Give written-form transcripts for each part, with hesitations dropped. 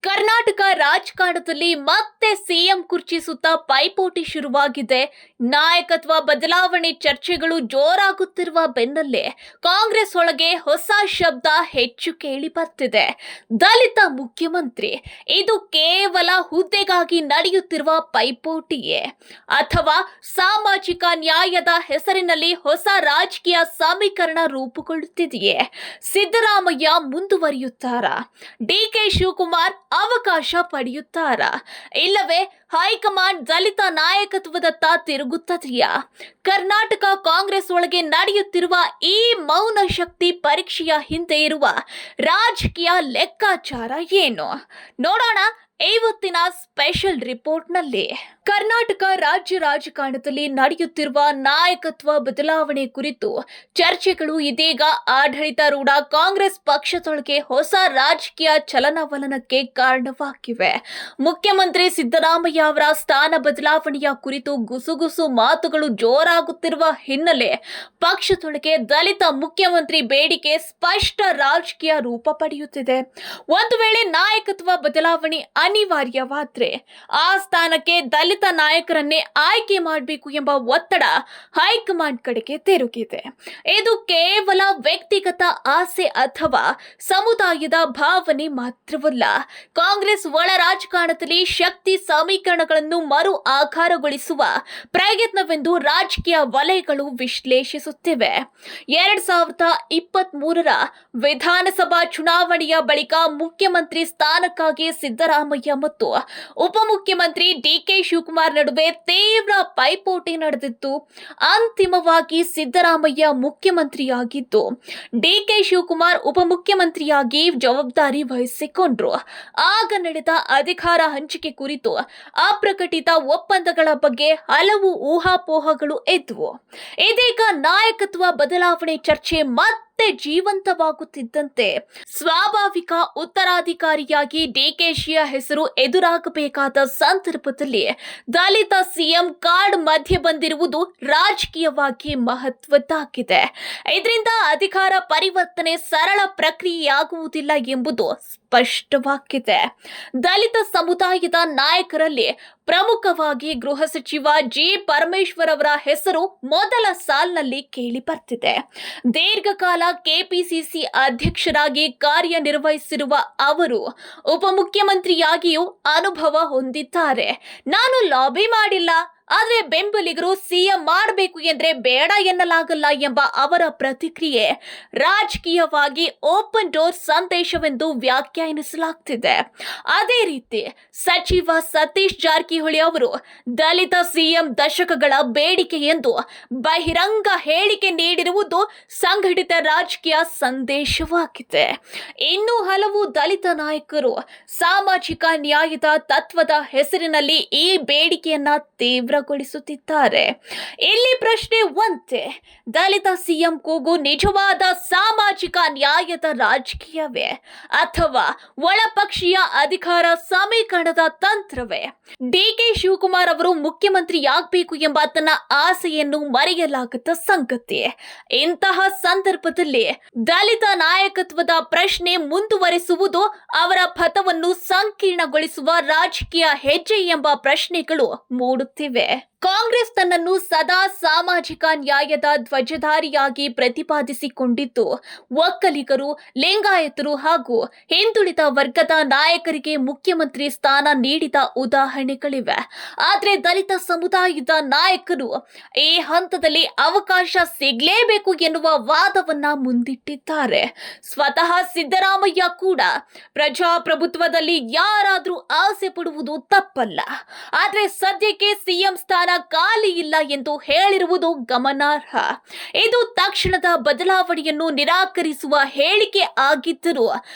ಕರ್ನಾಟಕ ರಾಜಕಾರಣದಲ್ಲಿ ಮತ್ತೆ ಸಿಎಂ ಕುರ್ಚಿ ಸುತ್ತ ಪೈಪೋಟಿ ಶುರುವಾಗಿದೆ. ನಾಯಕತ್ವ ಬದಲಾವಣೆ ಚರ್ಚೆಗಳು ಜೋರಾಗುತ್ತಿರುವ ಬೆನ್ನಲ್ಲೇ ಕಾಂಗ್ರೆಸ್ ಒಳಗೆ ಹೊಸ ಶಬ್ದ ಹೆಚ್ಚು ಕೇಳಿ ಬರ್ತಿದೆ. ದಲಿತ ಮುಖ್ಯಮಂತ್ರಿ, ಇದು ಕೇವಲ ಹುದ್ದೆಗಾಗಿ ನಡೆಯುತ್ತಿರುವ ಪೈಪೋಟಿಯೇ ಅಥವಾ ಸಾಮಾಜಿಕ ನ್ಯಾಯದ ಹೆಸರಿನಲ್ಲಿ ಹೊಸ ರಾಜಕೀಯ ಸಮೀಕರಣ ರೂಪುಗೊಳ್ಳುತ್ತಿದೆಯೇ? ಸಿದ್ದರಾಮಯ್ಯ ಮುಂದುವರಿಯುತ್ತಾರಾ? ಡಿಕೆ ಶಿವಕುಮಾರ್ ಅವಕಾಶ ಪಡೆಯುತ್ತಾರಾ? ಇಲ್ಲವೇ ಹೈಕಮಾಂಡ್ ದಲಿತ ನಾಯಕತ್ವದತ್ತ ತಿರುಗುತ್ತದೆಯಾ? ಕರ್ನಾಟಕ ಕಾಂಗ್ರೆಸ್ ಒಳಗೆ ನಡೆಯುತ್ತಿರುವ ಈ ಮೌನ ಶಕ್ತಿ ಪರೀಕ್ಷೆಯ ಹಿಂದೆ ಇರುವ ರಾಜಕೀಯ ಲೆಕ್ಕಾಚಾರ ಏನು? ನೋಡೋಣ ಇವತ್ತಿನ ಸ್ಪೆಷಲ್ ರಿಪೋರ್ಟ್ನಲ್ಲಿ. ಕರ್ನಾಟಕ ರಾಜ್ಯ ರಾಜಕಾರಣದಲ್ಲಿ ನಡೆಯುತ್ತಿರುವ ನಾಯಕತ್ವ ಬದಲಾವಣೆ ಕುರಿತು ಚರ್ಚೆಗಳು ಇದೀಗ ಆಡಳಿತಾರೂಢ ಕಾಂಗ್ರೆಸ್ ಪಕ್ಷದೊಳಗೆ ಹೊಸ ರಾಜಕೀಯ ಚಲನವಲನಕ್ಕೆ ಕಾರಣವಾಗಿವೆ. ಮುಖ್ಯಮಂತ್ರಿ ಸಿದ್ದರಾಮಯ್ಯ ಅವರ ಸ್ಥಾನ ಬದಲಾವಣೆಯ ಕುರಿತು ಗುಸುಗುಸು ಮಾತುಗಳು ಜೋರಾಗುತ್ತಿರುವ ಹಿನ್ನೆಲೆ ಪಕ್ಷದೊಳಗೆ ದಲಿತ ಮುಖ್ಯಮಂತ್ರಿ ಬೇಡಿಕೆ ಸ್ಪಷ್ಟ ರಾಜಕೀಯ ರೂಪ ಪಡೆಯುತ್ತಿದೆ. ಒಂದು ವೇಳೆ ನಾಯಕತ್ವ ಬದಲಾವಣೆ ಅನಿವಾರ್ಯವಾದ್ರೆ ಆ ಸ್ಥಾನಕ್ಕೆ ದಲಿತ ನಾಯಕರನ್ನೇ ಆಯ್ಕೆ ಮಾಡಬೇಕು ಎಂಬ ಒತ್ತಡ ಹೈಕಮಾಂಡ್ ಕಡೆಗೆ ತಿರುಗಿದೆ. ಇದು ಕೇವಲ ವ್ಯಕ್ತಿಗತ ಆಸೆ ಅಥವಾ ಸಮುದಾಯದ ಭಾವನೆ ಮಾತ್ರವಲ್ಲ. ಕಾಂಗ್ರೆಸ್ ಒಳ ರಾಜಕಾರಣದಲ್ಲಿ ಶಕ್ತಿ ಸಮೀಕರಣಗಳನ್ನು ಮರು ಆಕಾರಗೊಳಿಸುವ ಪ್ರಯತ್ನವೆಂದು ರಾಜಕೀಯ ವಲಯಗಳು ವಿಶ್ಲೇಷಿಸುತ್ತಿವೆ. 2023ರ ವಿಧಾನಸಭಾ ಚುನಾವಣೆಯ ಬಳಿಕ ಮುಖ್ಯಮಂತ್ರಿ ಸ್ಥಾನಕ್ಕಾಗಿ ಸಿದ್ದರಾಮಯ್ಯ ಮತ್ತು ಉಪಮುಖ್ಯಮಂತ್ರಿ ಡಿಕೆ ಶಿವಕುಮಾರ್ ನಡುವೆ ತೀವ್ರ ಪೈಪೋಟಿ ನಡೆದಿತ್ತು. ಅಂತಿಮವಾಗಿ ಸಿದ್ದರಾಮಯ್ಯ ಮುಖ್ಯಮಂತ್ರಿಯಾಗಿದ್ದು ಡಿಕೆ ಶಿವಕುಮಾರ್ ಉಪಮುಖ್ಯಮಂತ್ರಿಯಾಗಿ ಜವಾಬ್ದಾರಿ ವಹಿಸಿಕೊಂಡ್ರು. ಆಗ ನಡೆದ ಅಧಿಕಾರ ಹಂಚಿಕೆ ಕುರಿತು ಅಪ್ರಕಟಿತ ಒಪ್ಪಂದಗಳ ಬಗ್ಗೆ ಹಲವು ಊಹಾಪೋಹಗಳು ಇದ್ವು. ಇದೀಗ ನಾಯಕತ್ವ ಬದಲಾವಣೆ ಚರ್ಚೆ ಮತ್ತೆ ಜೀವಂತವಾಗುತ್ತಿದ್ದಂತೆ ಸ್ವಾಭಾವಿಕ ಉತ್ತರಾಧಿಕಾರಿಯಾಗಿ ಡಿಕೆಶಿಯ ಹೆಸರು ಎದುರಾಗಬೇಕಾದ ಸಂದರ್ಭದಲ್ಲಿ ದಲಿತ ಸಿಎಂ ಕಾರ್ಡ್ ಮಧ್ಯೆ ಬಂದಿರುವುದು ರಾಜಕೀಯವಾಗಿ ಮಹತ್ವದ್ದಾಗಿದೆ. ಇದರಿಂದ ಅಧಿಕಾರ ಪರಿವರ್ತನೆ ಸರಳ ಪ್ರಕ್ರಿಯೆಯಾಗುವುದಿಲ್ಲ ಎಂಬುದು ಸ್ಪಷ್ಟವಾಗಿದೆ. ದಲಿತ ಸಮುದಾಯದ ನಾಯಕರಲ್ಲಿ ಪ್ರಮುಖವಾಗಿ ಗೃಹ ಸಚಿವ ಜಿ ಪರಮೇಶ್ವರ್ ಅವರ ಹೆಸರು ಮೊದಲ ಸಾಲಿನಲ್ಲಿ ಕೇಳಿ ಬರ್ತಿದೆ. ದೀರ್ಘಕಾಲ ಕೆಪಿಸಿಸಿ ಅಧ್ಯಕ್ಷರಾಗಿ ಕಾರ್ಯನಿರ್ವಹಿಸಿರುವ ಅವರು ಉಪಮುಖ್ಯಮಂತ್ರಿಯಾಗಿಯೂ ಅನುಭವ ಹೊಂದಿದ್ದಾರೆ. ನಾನು ಲಾಬಿ ಮಾಡಿಲ್ಲ, ಆದರೆ ಬೆಂಬಲಿಗರು ಸಿಎಂ ಮಾಡಬೇಕು ಎಂದ್ರೆ ಬೇಡ ಎನ್ನಲಾಗಲ್ಲ ಎಂಬ ಅವರ ಪ್ರತಿಕ್ರಿಯೆ ರಾಜಕೀಯವಾಗಿ ಓಪನ್ ಡೋರ್ ಸಂದೇಶವೆಂದು ವ್ಯಾಖ್ಯಾನಿಸಲಾಗ್ತಿದೆ. ಅದೇ ರೀತಿ ಸಚಿವ ಸತೀಶ್ ಜಾರಕಿಹೊಳಿ ಅವರು ದಲಿತ ಸಿಎಂ ದಶಕಗಳ ಬೇಡಿಕೆ ಎಂದು ಬಹಿರಂಗ ಹೇಳಿಕೆ ನೀಡಿರುವುದು ಸಂಘಟಿತ ರಾಜಕೀಯ ಸಂದೇಶವಾಗಿದೆ. ಇನ್ನು ಹಲವು ದಲಿತ ನಾಯಕರು ಸಾಮಾಜಿಕ ನ್ಯಾಯದ ತತ್ವದ ಹೆಸರಿನಲ್ಲಿ ಈ ಬೇಡಿಕೆಯನ್ನ ತೀವ್ರಗೊಳಿಸುತ್ತಿದ್ದಾರೆ. ಇಲ್ಲಿ ಪ್ರಶ್ನೆ ಒಂದೇ, ದಲಿತ ಸಿಎಂ ಕೂಗು ನಿಜವಾದ ಸಾಮಾಜಿಕ ನ್ಯಾಯದ ರಾಜಕೀಯವೇ ಅಥವಾ ಒಳಪಕ್ಷೀಯ ಅಧಿಕಾರ ಸಮೀಕರಣದ ತಂತ್ರವೇ? ಡಿಕೆ ಶಿವಕುಮಾರ್ ಅವರು ಮುಖ್ಯಮಂತ್ರಿಯಾಗಬೇಕು ಎಂಬ ತನ್ನ ಆಸೆಯನ್ನು ಮರೆಯಲಾಗದ ಸಂಗತಿ. ಇಂತಹ ಸಂದರ್ಭದಲ್ಲಿ ದಲಿತ ನಾಯಕತ್ವದ ಪ್ರಶ್ನೆ ಮುಂದುವರೆಸುವುದು ಅವರ ಪಥವನ್ನು ಸಂಕೀರ್ಣಗೊಳಿಸುವ ರಾಜಕೀಯ ಹೆಜ್ಜೆ ಎಂಬ ಪ್ರಶ್ನೆಗಳು ಮೂಡುತ್ತಿವೆ. ಕಾಂಗ್ರೆಸ್ ತನ್ನನ್ನು ಸದಾ ಸಾಮಾಜಿಕ ನ್ಯಾಯದ ಧ್ವಜಧಾರಿಯಾಗಿ ಪ್ರತಿಪಾದಿಸಿಕೊಂಡಿದ್ದು ಒಕ್ಕಲಿಗರು, ಲಿಂಗಾಯತರು ಹಾಗೂ ಹಿಂದುಳಿದ ವರ್ಗದ ನಾಯಕರಿಗೆ ಮುಖ್ಯಮಂತ್ರಿ ಸ್ಥಾನ ನೀಡಿದ ಉದಾಹರಣೆಗಳಿವೆ. ಆದರೆ ದಲಿತ ಸಮುದಾಯದ ನಾಯಕರು ಈ ಹಂತದಲ್ಲಿ ಅವಕಾಶ ಸಿಗಲೇಬೇಕು ಎನ್ನುವ ವಾದವನ್ನ ಮುಂದಿಟ್ಟಿದ್ದಾರೆ. ಸ್ವತಃ ಸಿದ್ದರಾಮಯ್ಯ ಕೂಡ ಪ್ರಜಾಪ್ರಭುತ್ವದಲ್ಲಿ ಯಾರಾದರೂ ಆಸೆ ಪಡುವುದು ತಪ್ಪಲ್ಲ, ಆದರೆ ಸದ್ಯಕ್ಕೆ ಸಿಎಂ ಸ್ಥಾನ ಖಾಲಿ ಇಲ್ಲ ಎಂದು ಹೇಳಿರುವುದು ಗಮನಾರ್ಹ. ಇದು ತಕ್ಷಣದ ಬದಲಾವಣೆಯನ್ನು ನಿರಾಕರಿಸುವ ಹೇಳಿಕೆ ಆಗಿದ್ದರೂ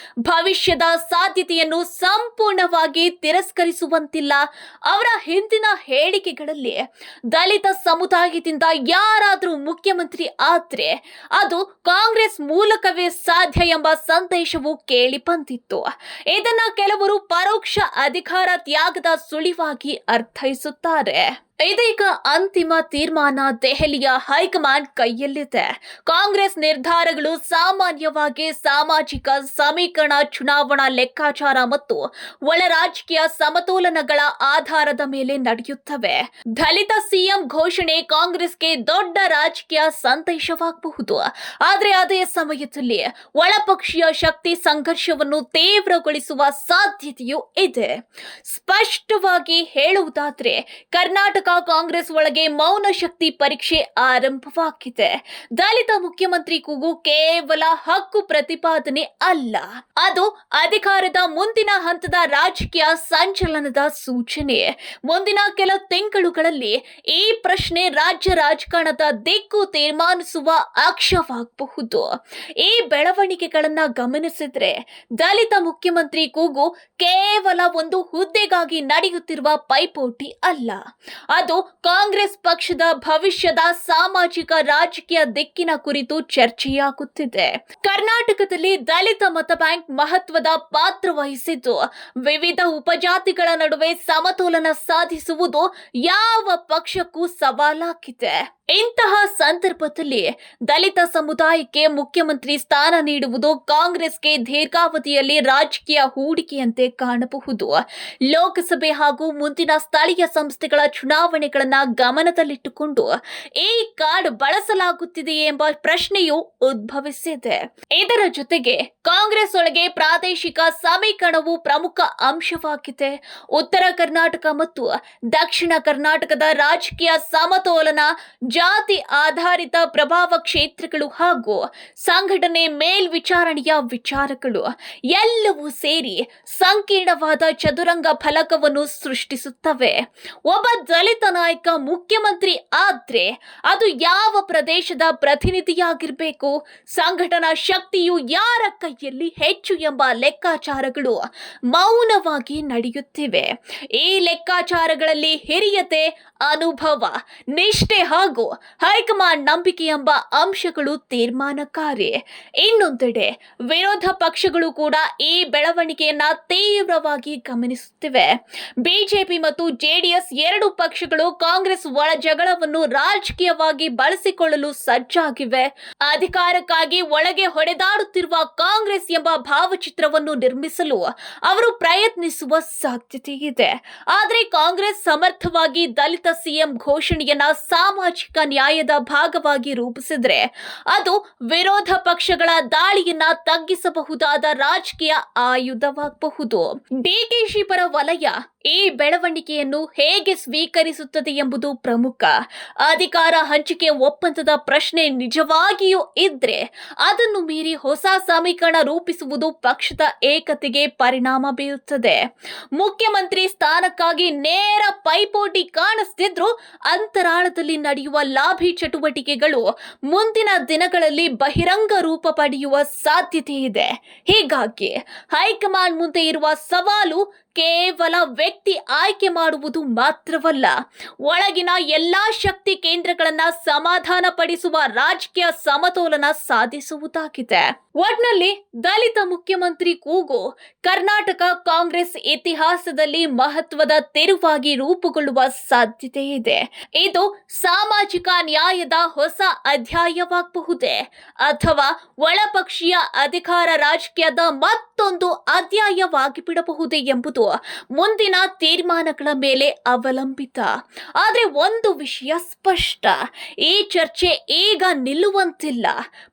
ಭವಿಷ್ಯದ ಸಾಧ್ಯತೆಯನ್ನು ಸಂಪೂರ್ಣವಾಗಿ ತಿರಸ್ಕರಿಸುವಂತಿಲ್ಲ. ಅವರ ಹಿಂದಿನ ಹೇಳಿಕೆಗಳಲ್ಲಿ ದಲಿತ ಸಮುದಾಯದಿಂದ ಯಾರಾದರೂ ಮುಖ್ಯಮಂತ್ರಿ ಆದ್ರೆ ಅದು ಕಾಂಗ್ರೆಸ್ ಮೂಲಕವೇ ಸಾಧ್ಯ ಎಂಬ ಸಂದೇಶವು ಕೇಳಿ ಬಂದಿತ್ತು. ಇದನ್ನ ಕೆಲವರು ಪರೋಕ್ಷ ಅಧಿಕಾರ ತ್ಯಾಗದ ಸುಳಿವಾಗಿ ಅರ್ಥೈಸುತ್ತಾರೆ. ಇದೀಗ ಅಂತಿಮ ತೀರ್ಮಾನ ದೆಹಲಿಯ ಹೈಕಮಾಂಡ್ ಕೈಯಲ್ಲಿದೆ. ಕಾಂಗ್ರೆಸ್ ನಿರ್ಧಾರಗಳು ಸಾಮಾನ್ಯವಾಗಿ ಸಾಮಾಜಿಕ ಸಮೀಕರಣ, ಚುನಾವಣಾ ಲೆಕ್ಕಾಚಾರ ಮತ್ತು ಒಳ ರಾಜಕೀಯ ಸಮತೋಲನಗಳ ಆಧಾರದ ಮೇಲೆ ನಡೆಯುತ್ತವೆ. ದಲಿತ ಸಿಎಂ ಘೋಷಣೆ ಕಾಂಗ್ರೆಸ್ಗೆ ದೊಡ್ಡ ರಾಜಕೀಯ ಸಂದೇಶವಾಗಬಹುದು. ಆದರೆ ಅದೇ ಸಮಯದಲ್ಲಿ ಒಳಪಕ್ಷೀಯ ಶಕ್ತಿ ಸಂಘರ್ಷವನ್ನು ತೀವ್ರಗೊಳಿಸುವ ಸಾಧ್ಯತೆಯೂ ಇದೆ. ಸ್ಪಷ್ಟವಾಗಿ ಹೇಳುವುದಾದರೆ ಕರ್ನಾಟಕ ಕಾಂಗ್ರೆಸ್ ಒಳಗೆ ಮೌನ ಶಕ್ತಿ ಪರೀಕ್ಷೆ ಆರಂಭವಾಗಿದೆ. ದಲಿತ ಮುಖ್ಯಮಂತ್ರಿ ಕೂಗು ಕೇವಲ ಹಕ್ಕು ಪ್ರತಿಪಾದನೆ ಅಲ್ಲ, ಅದು ಅಧಿಕಾರದ ಮುಂದಿನ ಹಂತದ ರಾಜಕೀಯ ಸಂಚಲನದ ಸೂಚನೆ. ಮುಂದಿನ ಕೆಲ ತಿಂಗಳುಗಳಲ್ಲಿ ಈ ಪ್ರಶ್ನೆ ರಾಜ್ಯ ರಾಜಕಾರಣದ ದಿಕ್ಕು ತೀರ್ಮಾನಿಸುವ ಅಕ್ಷವಾಗಬಹುದು. ಈ ಬೆಳವಣಿಗೆಗಳನ್ನ ಗಮನಿಸಿದ್ರೆ ದಲಿತ ಮುಖ್ಯಮಂತ್ರಿ ಕೂಗು ಕೇವಲ ಒಂದು ಹುದ್ದೆಗಾಗಿ ನಡೆಯುತ್ತಿರುವ ಪೈಪೋಟಿ ಅಲ್ಲ, ಅದು ಕಾಂಗ್ರೆಸ್ ಪಕ್ಷದ ಭವಿಷ್ಯದ ಸಾಮಾಜಿಕ ರಾಜಕೀಯ ದಿಕ್ಕಿನ ಕುರಿತು ಚರ್ಚೆಯಾಗುತ್ತಿದೆ. ಕರ್ನಾಟಕದಲ್ಲಿ ದಲಿತ ಮತ ಬ್ಯಾಂಕ್ ಮಹತ್ವದ ಪಾತ್ರ ವಹಿಸಿದ್ದು, ವಿವಿಧ ಉಪಜಾತಿಗಳ ನಡುವೆ ಸಮತೋಲನ ಸಾಧಿಸುವುದು ಯಾವ ಪಕ್ಷಕ್ಕೂ ಸವಾಲಾಗಿದೆ. ಇಂತಹ ಸಂದರ್ಭದಲ್ಲಿ ದಲಿತ ಸಮುದಾಯಕ್ಕೆ ಮುಖ್ಯಮಂತ್ರಿ ಸ್ಥಾನ ನೀಡುವುದು ಕಾಂಗ್ರೆಸ್ಗೆ ದೀರ್ಘಾವಧಿಯಲ್ಲಿ ರಾಜಕೀಯ ಹೂಡಿಕೆಯಂತೆ ಕಾಣಬಹುದು. ಲೋಕಸಭೆ ಹಾಗೂ ಮುಂದಿನ ಸ್ಥಳೀಯ ಸಂಸ್ಥೆಗಳ ಚುನಾವಣೆಗಳನ್ನ ಗಮನದಲ್ಲಿಟ್ಟುಕೊಂಡು ಈ ಕಾರ್ಡ್ ಬಳಸಲಾಗುತ್ತಿದೆಯೇ ಎಂಬ ಪ್ರಶ್ನೆಯೂ ಉದ್ಭವಿಸಿದೆ. ಇದರ ಜೊತೆಗೆ ಕಾಂಗ್ರೆಸ್ ಒಳಗೆ ಪ್ರಾದೇಶಿಕ ಸಮೀಕರಣವು ಪ್ರಮುಖ ಅಂಶವಾಗಿದೆ. ಉತ್ತರ ಕರ್ನಾಟಕ ಮತ್ತು ದಕ್ಷಿಣ ಕರ್ನಾಟಕದ ರಾಜಕೀಯ ಸಮತೋಲನ, ಜಾತಿ ಆಧಾರಿತ ಪ್ರಭಾವ ಕ್ಷೇತ್ರಗಳು ಹಾಗೂ ಸಂಘಟನೆ ಮೇಲ್ವಿಚಾರಣೆಯ ವಿಚಾರಗಳು ಎಲ್ಲವೂ ಸೇರಿ ಸಂಕೀರ್ಣವಾದ ಚದುರಂಗ ಫಲಕವನ್ನು ಸೃಷ್ಟಿಸುತ್ತವೆ. ಒಬ್ಬ ದಲಿತ ನಾಯಕ ಮುಖ್ಯಮಂತ್ರಿ ಆದ್ರೆ ಅದು ಯಾವ ಪ್ರದೇಶದ ಪ್ರತಿನಿಧಿಯಾಗಿರಬೇಕು, ಸಂಘಟನಾ ಶಕ್ತಿಯು ಯಾರ ಕೈಯಲ್ಲಿ ಹೆಚ್ಚು ಎಂಬ ಲೆಕ್ಕಾಚಾರಗಳು ಮೌನವಾಗಿ ನಡೆಯುತ್ತಿವೆ. ಈ ಲೆಕ್ಕಾಚಾರಗಳಲ್ಲಿ ಹಿರಿಯತೆ, ಅನುಭವ, ನಿಷ್ಠೆ ಹಾಗೂ ಹೈಕಮಾಂಡ್ ನಂಬಿಕೆ ಎಂಬ ಅಂಶಗಳು ತೀರ್ಮಾನಕಾರಿ. ಇನ್ನೊಂದೆಡೆ ವಿರೋಧ ಪಕ್ಷಗಳು ಕೂಡ ಈ ಬೆಳವಣಿಗೆಯನ್ನ ತೀವ್ರವಾಗಿ ಗಮನಿಸುತ್ತಿವೆ. ಬಿಜೆಪಿ ಮತ್ತು ಜೆಡಿಎಸ್ ಎರಡು ಪಕ್ಷಗಳು ಕಾಂಗ್ರೆಸ್ ಒಳ ಜಗಳವನ್ನು ರಾಜಕೀಯವಾಗಿ ಬಳಸಿಕೊಳ್ಳಲು ಸಜ್ಜಾಗಿವೆ. ಅಧಿಕಾರಕ್ಕಾಗಿ ಒಳಗೆ ಹೊಡೆದಾಡುತ್ತಿರುವ ಕಾಂಗ್ರೆಸ್ ಎಂಬ ಭಾವಚಿತ್ರವನ್ನು ನಿರ್ಮಿಸಲು ಅವರು ಪ್ರಯತ್ನಿಸುವ ಸಾಧ್ಯತೆ ಇದೆ. ಆದರೆ ಕಾಂಗ್ರೆಸ್ ಸಮರ್ಥವಾಗಿ ದಲಿತ ಸಿಎಂ ಘೋಷಣೆಯನ್ನ ಸಾಮಾಜಿಕ ನ್ಯಾಯದ ಭಾಗವಾಗಿ ರೂಪಿಸಿದ್ರೆ ಅದು ವಿರೋಧ ಪಕ್ಷಗಳ ದಾಳಿಯನ್ನ ತಗ್ಗಿಸಬಹುದಾದ ರಾಜಕೀಯ ಆಯುಧವಾಗಬಹುದು. ಡಿಕೆಶಿ ಪರ ವಲಯ ಈ ಬೆಳವಣಿಗೆಯನ್ನು ಹೇಗೆ ಸ್ವೀಕರಿಸುತ್ತದೆ ಎಂಬುದು ಪ್ರಮುಖ. ಅಧಿಕಾರ ಹಂಚಿಕೆ ಒಪ್ಪಂದದ ಪ್ರಶ್ನೆ ನಿಜವಾಗಿಯೂ ಇದ್ರೆ ಅದನ್ನು ಮೀರಿ ಹೊಸ ಸಮೀಕರಣ ರೂಪಿಸುವುದು ಪಕ್ಷದ ಏಕತೆಗೆ ಪರಿಣಾಮ ಬೀರುತ್ತದೆ. ಮುಖ್ಯಮಂತ್ರಿ ಸ್ಥಾನಕ್ಕಾಗಿ ನೇರ ಪೈಪೋಟಿ ಕಾಣಿಸ್ತಿದ್ರು ಅಂತರಾಳದಲ್ಲಿ ನಡೆಯುವ ಲಾಭಿ ಚಟುವಟಿಕೆಗಳು ಮುಂದಿನ ದಿನಗಳಲ್ಲಿ ಬಹಿರಂಗ ರೂಪ ಪಡೆಯುವ ಸಾಧ್ಯತೆ ಇದೆ. ಹೀಗಾಗಿ ಹೈಕಮಾಂಡ್ ಮುಂದೆ ಇರುವ ಸವಾಲು ಕೇವಲ ವ್ಯಕ್ತಿ ಆಯ್ಕೆ ಮಾಡುವುದು ಮಾತ್ರವಲ್ಲ, ಒಳಗಿನ ಎಲ್ಲಾ ಶಕ್ತಿ ಕೇಂದ್ರಗಳನ್ನ ಸಮಾಧಾನ ಪಡಿಸುವ ರಾಜಕೀಯ ಸಮತೋಲನ ಸಾಧಿಸುವುದಾಗಿದೆ. ಒಟ್ನಲ್ಲಿ ದಲಿತ ಮುಖ್ಯಮಂತ್ರಿ ಕೂಗು ಕರ್ನಾಟಕ ಕಾಂಗ್ರೆಸ್ ಇತಿಹಾಸದಲ್ಲಿ ಮಹತ್ವದ ತಿರುವಾಗಿ ರೂಪುಗೊಳ್ಳುವ ಸಾಧ್ಯತೆ ಇದೆ. ಇದು ಸಾಮಾಜಿಕ ನ್ಯಾಯದ ಹೊಸ ಅಧ್ಯಾಯವಾಗಬಹುದೇ ಅಥವಾ ಒಳಪಕ್ಷೀಯ ಅಧಿಕಾರ ರಾಜಕೀಯದ ಮತ್ತೊಂದು ಅಧ್ಯಾಯವಾಗಿ ಬಿಡಬಹುದೇ ಎಂಬುದು ಮುಂದಿನ ತೀರ್ಮಾನಗಳ ಮೇಲೆ ಅವಲಂಬಿತ. ಆದರೆ ಒಂದು ವಿಷಯ ಸ್ಪಷ್ಟ, ಈ ಚರ್ಚೆ ಈಗ ನಿಲ್ಲುವಂತಿಲ್ಲ.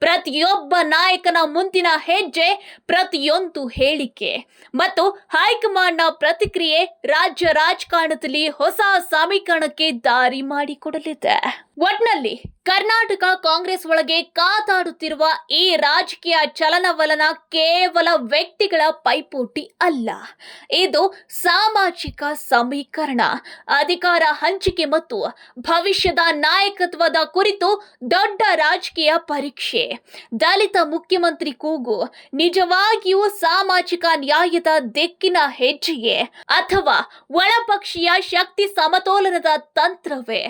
ಪ್ರತಿಯೊಬ್ಬ ನಾಯಕನ ಮುಂದಿನ ಹೆಜ್ಜೆ, ಪ್ರತಿಯೊಂದು ಹೇಳಿಕೆ ಮತ್ತು ಹೈಕಮಾಂಡ್ನ ಪ್ರತಿಕ್ರಿಯೆ ರಾಜ್ಯ ರಾಜಕಾರಣದಲ್ಲಿ ಹೊಸ ಸಮೀಕರಣಕ್ಕೆ ದಾರಿ ಮಾಡಿಕೊಡಲಿದೆ. ಒಟ್ನಲ್ಲಿ ಕರ್ನಾಟಕ ಕಾಂಗ್ರೆಸ್ ಒಳಗೆ ಕಾದಾಡುತ್ತಿರುವ ಈ ರಾಜಕೀಯ ಚಲನವಲನ ಕೇವಲ ವ್ಯಕ್ತಿಗಳ ಪೈಪೋಟಿ ಅಲ್ಲ, ಇದು ಸಾಮಾಜಿಕ ಸಮೀಕರಣ, ಅಧಿಕಾರ ಹಂಚಿಕೆ ಮತ್ತು ಭವಿಷ್ಯದ ನಾಯಕತ್ವದ ಕುರಿತು ದೊಡ್ಡ ರಾಜಕೀಯ ಪರೀಕ್ಷೆ. ದಲಿತ ಮುಖ್ಯಮಂತ್ರಿ ಕೂಗು ನಿಜವಾಗಿಯೂ ಸಾಮಾಜಿಕ ನ್ಯಾಯದ ದಿಕ್ಕಿನ ಹೆಜ್ಜೆಯೇ ಅಥವಾ ಒಳಪಕ್ಷೀಯ ಶಕ್ತಿ ಸಮತೋಲನದ ತಂತ್ರವೇ?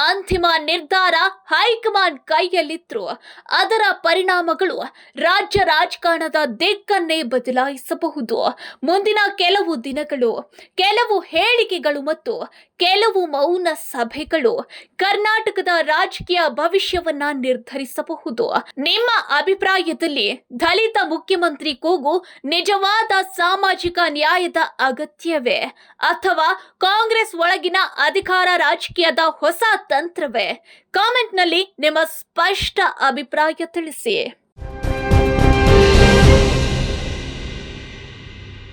ಅಂತಿಮ ನಿರ್ಧಾರ ಹೈಕಮಾಂಡ್ ಕೈಯಲ್ಲಿದ್ರು ಅದರ ಪರಿಣಾಮಗಳು ರಾಜ್ಯ ರಾಜಕಾರಣದ ದಿಕ್ಕನ್ನೇ ಬದಲಾಯಿಸಬಹುದು. ಮುಂದಿನ ಕೆಲವು ದಿನಗಳು, ಕೆಲವು ಹೇಳಿಕೆಗಳು ಮತ್ತು ಕೆಲವು ಮೌನ ಸಭೆಗಳು ಕರ್ನಾಟಕದ ರಾಜಕೀಯ ಭವಿಷ್ಯವನ್ನ ನಿರ್ಧರಿಸಬಹುದು. ನಿಮ್ಮ ಅಭಿಪ್ರಾಯದಲ್ಲಿ ದಲಿತ ಮುಖ್ಯಮಂತ್ರಿ ಕೂಗು ನಿಜವಾದ ಸಾಮಾಜಿಕ ನ್ಯಾಯದ ಅಗತ್ಯವೇ ಅಥವಾ ಕಾಂಗ್ರೆಸ್ ಒಳಗಿನ ಅಧಿಕಾರ ರಾಜಕೀಯದ ಹೊಸ ತಂತ್ರವೇ? ಕಾಮೆಂಟ್ನಲ್ಲಿ ನಿಮ್ಮ ಸ್ಪಷ್ಟ ಅಭಿಪ್ರಾಯ ತಿಳಿಸಿ.